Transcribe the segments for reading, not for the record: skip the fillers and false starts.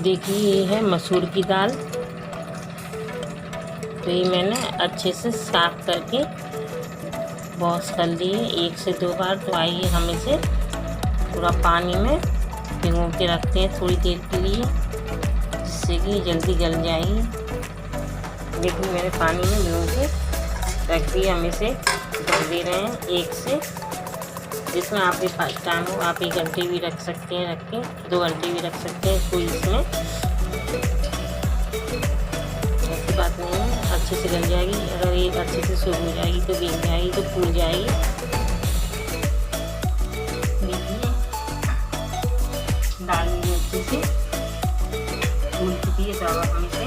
देखिए ये है मसूर की दाल। तो ये मैंने अच्छे से साफ करके वॉश कर लिए 1 से 2 बार। तो आइए हम इसे थोड़ा पानी में भिगो के रखते हैं थोड़ी देर के लिए, जिससे कि जल्दी गल जाएगी। देखिए मैंने पानी में भिगो के रख दिए। हम इसे ढक दे रहे हैं 1 से, जिसमें आपके पास टाइम हो आप 1 घंटे भी रख सकते हैं, रख के 2 घंटे भी रख सकते हैं, कोई इसमें ऐसी बात नहीं है। अच्छे से गल जाएगी। अगर ये अच्छे से सूख हो जाएगी तो भीग जाएगी, तो फूल जाएगी। देखिए दाल मेरी अच्छे से फूल चुकी है। तो अब हम इसे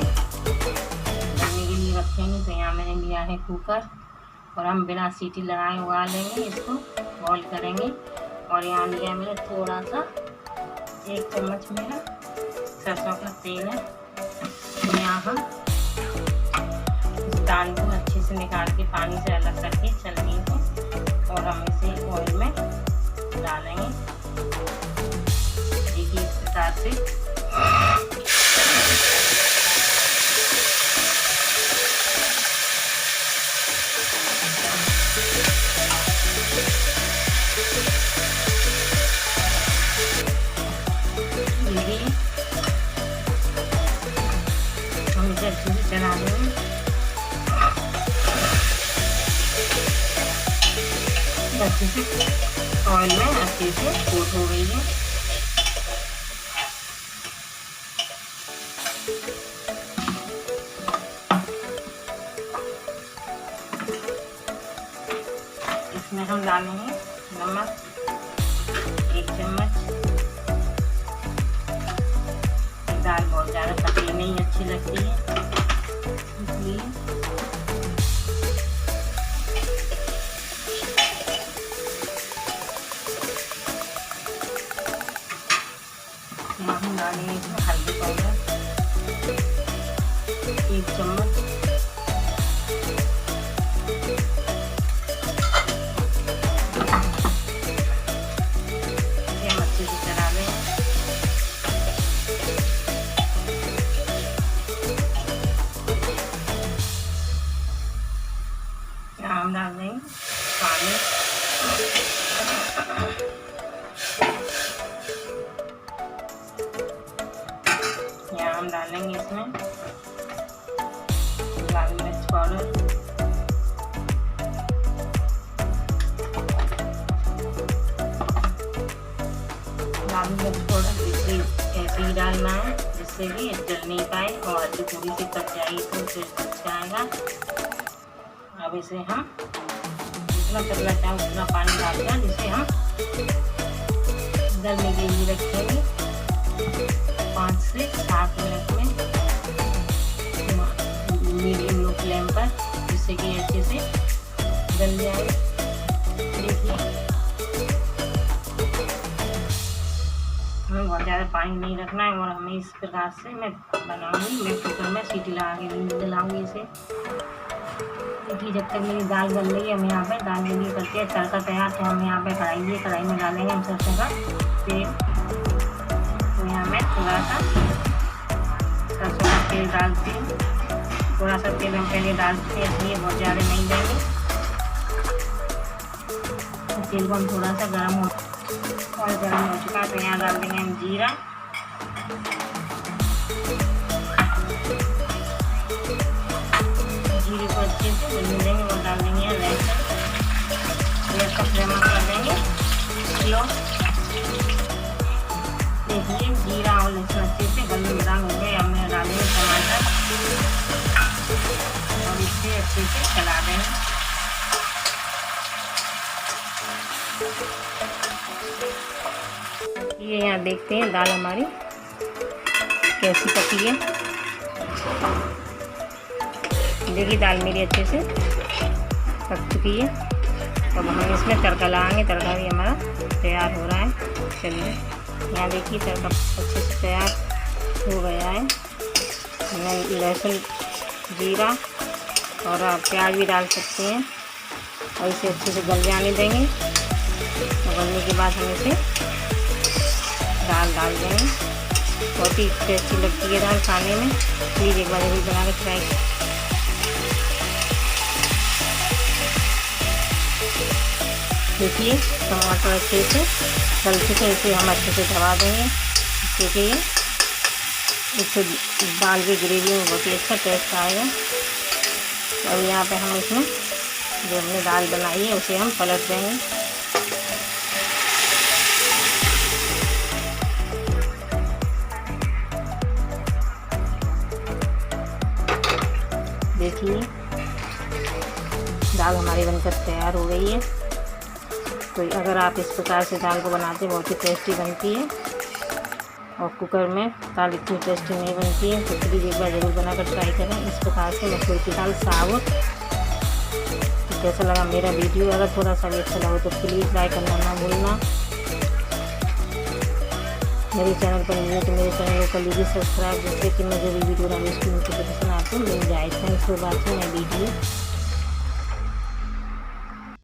गलने के लिए रखेंगे। तो यहाँ मैंने लिया है कुकर, और हम बिना सीटी लगाए उबाल लेंगे, इसको बॉईल करेंगे। और यहाँ लिया मैंने थोड़ा सा 1 चम्मच मेरा सरसों का तेल है। तो यहाँ हम इस दाल को अच्छे से निकाल के पानी से अलग करके छलनी से, और हम इसे ऑयल में डालेंगे। देखिए इस प्रकार से हम इसे अच्छे से चला देंगे। अच्छे से ऑयल में अच्छे से कोट हो गई है। इसमें हम डालेंगे नमक 1 चम्मच। दाल बहुत ज़्यादा पतली नहीं अच्छी लगती है, इसलिए हम डालेंगे इसमें हल्दी पाउडर 1 चम्मच। इसे हम अच्छे से चला लें। हम डाल देंगे पानी। यहाँ हम डालेंगे इसमें लाल मिर्च पाउडर, इसलिए ऐसे ही डालना है, जिससे कि जल नहीं पाए और हल्दी थोड़ी सी कट जाएगी तो फिर कट जाएगा। अब इसे हम जितना पतला चाहे उतना पानी डालकर जिसे हम गलने के लिए रखेंगे 5 से 7 मिनट में मीडियम लो फ्लेम पर, जिससे कि अच्छे से गल जाए। देखिए हमें बहुत ज़्यादा पानी नहीं रखना है, और हमें इस प्रकार से मैं बनाऊंगी। मैं कुकर में सीटी लगा के नहीं जलाऊंगी इसे। देखिए जब तक मेरी दाल गल रही है, हम यहाँ पे दाल के लिए करके तड़का तैयार। तो हम यहाँ पे कढ़ाई में डालेंगे हम सरसों का तेल। तो यहाँ मैं थोड़ा सा सरसों का तेल डालती हूँ। थोड़ा सा तेल हम पहले डालते हैं, इसलिए बहुत ज़्यादा नहीं देंगे। तो तेल को हम थोड़ा सा गर्म हो चुका है। तो यहाँ डाल देंगे हम जीरा, जीरे को अच्छे से भून देंगे। और डाल देंगे लहसुन, गैस का फ्लेम कर देंगे स्लो। देखिए जीरा और लहसुन अच्छे से गोल्डन ब्राउन हो गए। अब मैं डालेंगे टमाटर, और इसे अच्छे से चला देंगे। ये यहाँ देखते हैं दाल हमारी कैसी पकी है। देखिए दाल मेरी अच्छे से पक चुकी है। अब हम इसमें तड़का लगाएंगे। तड़का भी हमारा तैयार हो रहा है। चलिए यहाँ देखिए तड़का अच्छे से तैयार हो गया है। मैं लहसुन, जीरा और प्याज भी डाल सकते हैं, और इसे अच्छे से गल जाने देंगे। और गलने के बाद हम इसे दाल डाल देंगे। बहुत ही टेस्टी लगती है दाल खाने में। प्लीज़ एक बार जरूर बना कर ट्राई। देखिए टमाटर अच्छे से तल चुके, इसे हम अच्छे से दबा देंगे क्योंकि ये इससे दाल की ग्रेवी में बहुत ही अच्छा टेस्ट आएगा। अब यहाँ पे हम इसमें जो हमने दाल बनाई है उसे हम पलट देंगे। देखिए दाल हमारी बनकर तैयार हो गई है। तो अगर आप इस प्रकार से दाल को बनाते हैं बहुत ही टेस्टी बनती है, और कुकर में दाल इतनी टेस्टी नहीं बनती है। तो प्लीज़ एक बार ज़रूर बनाकर ट्राई करें इस प्रकार से मसूर की दाल साबुत। तो कैसा लगा मेरा वीडियो? अगर थोड़ा सा भी अच्छा लगा तो प्लीज़ लाइक करना ना भूलना। मेरे चैनल पर नहीं है तो मेरे चैनल को कर लीजिए सब्सक्राइब, जिससे कि मैं जो भी वीडियो डालूँ उसकी नोटिफिकेशन आपको मिल जाए। Thanks for watching my video.